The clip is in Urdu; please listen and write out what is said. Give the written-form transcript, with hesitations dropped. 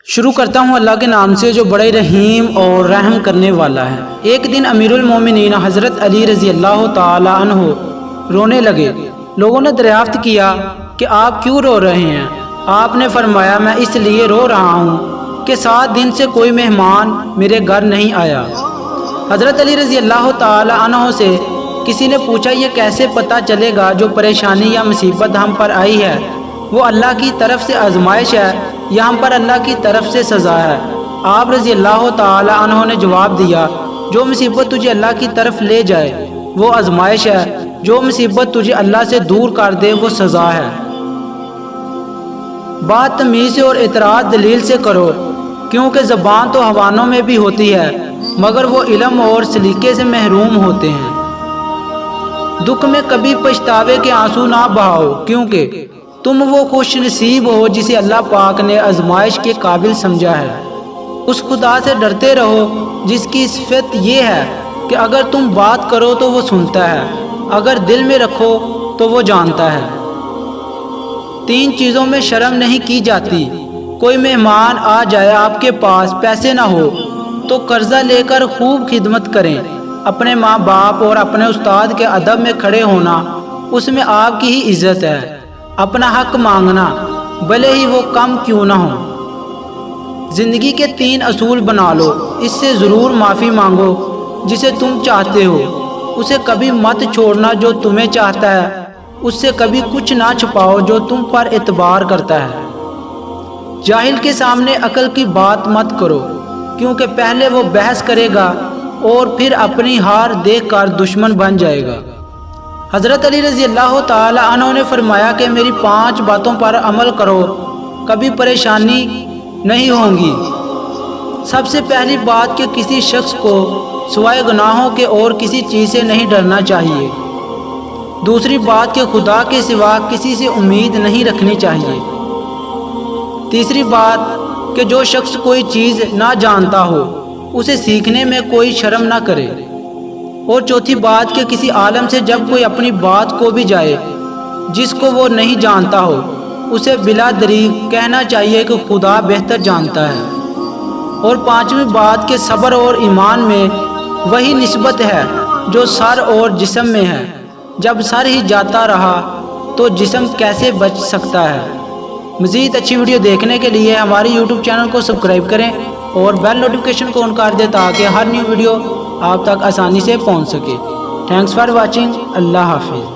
شروع کرتا ہوں اللہ کے نام سے جو بڑے رحیم اور رحم کرنے والا ہے۔ ایک دن امیر المومنین حضرت علی رضی اللہ تعالی عنہ رونے لگے۔ لوگوں نے دریافت کیا کہ آپ کیوں رو رہے ہیں؟ آپ نے فرمایا میں اس لیے رو رہا ہوں کہ 7 دن سے کوئی مہمان میرے گھر نہیں آیا۔ حضرت علی رضی اللہ تعالی عنہ سے کسی نے پوچھا یہ کیسے پتہ چلے گا جو پریشانی یا مصیبت ہم پر آئی ہے وہ اللہ کی طرف سے آزمائش ہے یا ہم پر اللہ کی طرف سے سزا ہے؟ آپ رضی اللہ تعالی عنہ نے جواب دیا جو مصیبت تجھے اللہ کی طرف لے جائے وہ آزمائش ہے، جو مصیبت تجھے اللہ سے دور کر دے وہ سزا ہے۔ بات تمیز سے اور اعتراض دلیل سے کرو، کیونکہ زبان تو حیوانوں میں بھی ہوتی ہے مگر وہ علم اور سلیقے سے محروم ہوتے ہیں۔ دکھ میں کبھی پچھتاوے کے آنسو نہ بہاؤ، کیونکہ تم وہ خوش نصیب ہو جسے اللہ پاک نے آزمائش کے قابل سمجھا ہے۔ اس خدا سے ڈرتے رہو جس کی صفت یہ ہے کہ اگر تم بات کرو تو وہ سنتا ہے، اگر دل میں رکھو تو وہ جانتا ہے۔ 3 چیزوں میں شرم نہیں کی جاتی۔ کوئی مہمان آ جائے، آپ کے پاس پیسے نہ ہو تو قرضہ لے کر خوب خدمت کریں۔ اپنے ماں باپ اور اپنے استاد کے ادب میں کھڑے ہونا، اس میں آپ کی ہی عزت ہے۔ اپنا حق مانگنا بھلے ہی وہ کم کیوں نہ ہو۔ زندگی کے 3 اصول بنا لو، اس سے ضرور معافی مانگو جسے تم چاہتے ہو، اسے کبھی مت چھوڑنا جو تمہیں چاہتا ہے، اس سے کبھی کچھ نہ چھپاؤ جو تم پر اعتبار کرتا ہے۔ جاہل کے سامنے عقل کی بات مت کرو، کیونکہ پہلے وہ بحث کرے گا اور پھر اپنی ہار دیکھ کر دشمن بن جائے گا۔ حضرت علی رضی اللہ تعالی عنہ نے فرمایا کہ میری 5 باتوں پر عمل کرو، کبھی پریشانی نہیں ہوں گی۔ سب سے پہلی بات کہ کسی شخص کو سوائے گناہوں کے اور کسی چیز سے نہیں ڈرنا چاہیے۔ دوسری بات کہ خدا کے سوا کسی سے امید نہیں رکھنی چاہیے۔ تیسری بات کہ جو شخص کوئی چیز نہ جانتا ہو اسے سیکھنے میں کوئی شرم نہ کرے۔ اور چوتھی بات کہ کسی عالم سے جب کوئی اپنی بات کو بھی جائے جس کو وہ نہیں جانتا ہو اسے بلا دریغ کہنا چاہیے کہ خدا بہتر جانتا ہے۔ اور 5ویں بات کہ صبر اور ایمان میں وہی نسبت ہے جو سر اور جسم میں ہے۔ جب سر ہی جاتا رہا تو جسم کیسے بچ سکتا ہے؟ مزید اچھی ویڈیو دیکھنے کے لیے ہماری YouTube چینل کو سبسکرائب کریں اور بیل نوٹیفیکیشن کو آن کر دیں تاکہ ہر نیو ویڈیو آپ تک آسانی سے پہنچ سکے۔ Thanks for watching. اللہ حافظ۔